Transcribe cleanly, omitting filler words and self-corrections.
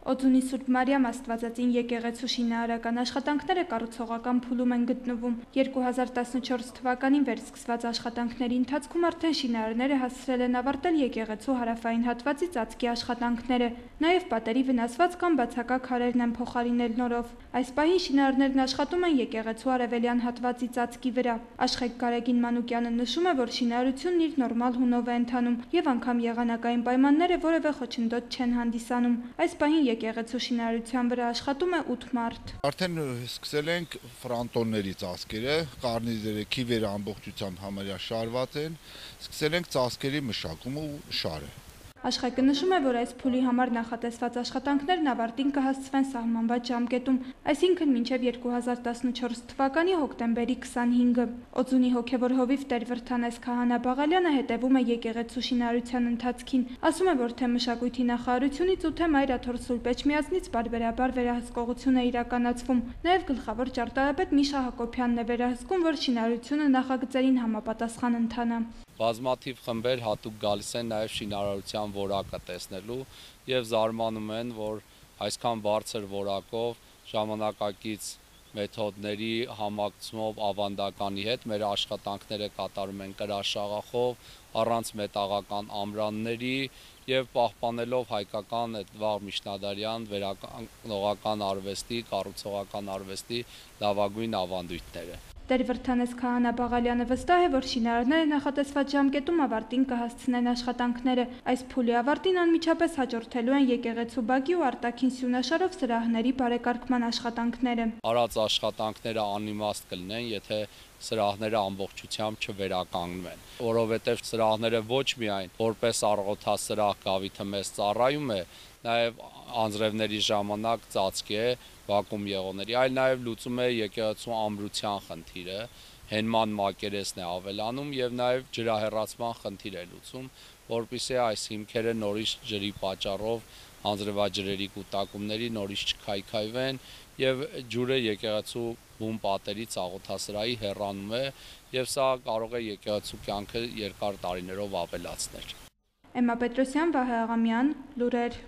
Օձունի Սուրբ Մարիամ Աստվածածին եկեղեցու շինարարական աշխատանքները կառուցողական փուլում են գտնվում։ 2014 թվականին վերսկսված աշխատանքների ընթացքում արդեն շինարարները հասցրել են ավարտել եկեղեցու հարավային հատվածի ծածկի աշխատանքները։ Նաև պատերի վնասված կամ բացակա քարերն են փոխարինել նորով։ Այս պահին շինարարներն աշխատում են եկեղեցու արևելյան հատվածի ծածկի վրա։ Աշխեգ Գարեգին Մանուկյանը նշում է, որ շինարարությունն իր նորմալ հունով է ընթանում եւ անգամ եղանակային պայմանները որևէ խոչընդոտ չեն հանդիսանում։ Այս պահին եկեղեցու շինարարության վրա աշխատում է 8 մարդ։ Արդեն սկսել ենք ֆրանտոնների ծածկերը, կարնիզերը, քիվերը ամբողջությամբ համարյա շարված են, սկսել ենք ծածկերի մշակումը ու շարը։ Աշխեգը նշում է, որ այս փուլի համար նախատեսված աշխատանքներն ավարտին կհասցվեն սահմանված ժամկետում, այսինքն մինչև 2014 թվականի հոկտեմբերի 25-ը։ Օձունի հոգևոր հովիվ Տեր Վրդանես Քահանա Բաղալյանը հետևում է եկեղեցու շինարարության ընթացքին, ասում է, որ թե մշակույթի նախարարությունից ու թե Մայր Աթոռ Սուրբ Էջմիածնից պարբերաբար վերահսկողություն է իրականացվում։ Նաև գլխավոր ճարտարապետ Միշա Հակոբյանն է վերահսկում, որ շինարարությունը նախագծերին համապատասխան ընթանա։ Բազմաթիվ խմբեր հատուկ գալիս են նաև շինարարության որակը տեսնելու եւ զարմանում են, որ այսքան բարձր որակով ժամանակակից մեթոդների համակցումով ավանդականի հետ մեր աշխատանքները կատարում են կրաշաղախով, առանց մետաղական ամրանների եւ պահպանելով հայկական այդ վաղ միջնադարյան վերականգնողական արվեստի, կառուցողական արվեստի լավագույն ավանդույթները։ Տեր Վրդանես Քահանա Բաղալյանը վստահ է, որ շինարարները նախատեսված ժամկետում ավարտին կհասցնեն աշխատանքները։ Այս փուլի ավարտին անմիջապես հաջորդելու են եկեղեցու բակի ու արտաքին սյունաշարով սրահների բարեկարգման աշխատանքները։ Արած աշխատանքները անիմաստ կլինեն, եթե սրահները ամբողջությամբ չվերականգնվեն, որովհետև սրահները ոչ միայն որպես աղոթասրահ գավիթը մեզ ծառայում է, նաև անձրևների ժամանակ ծածկի է վակուում եղողների, այլ նաև լուծում է եկեղեցու ամրության խնդիրը, հենման մակերեսն է ավելանում եւ նաև ջրահեռացման խնդիր է լուծում, որպեսզի այս հիմքերը նորից ջրի պատճառով անձրևաջրերի կուտակումների նորից չքայքայվեն եւ ջուրը եկեղեցու բուն պատերից աղոթասրահի հեռանում է եւ սա կարող է եկեղեցու կյանքը երկար տարիներով ավելացնել։ Էմմա Պետրոսյան, Վահե Աղամյան, լուրեր։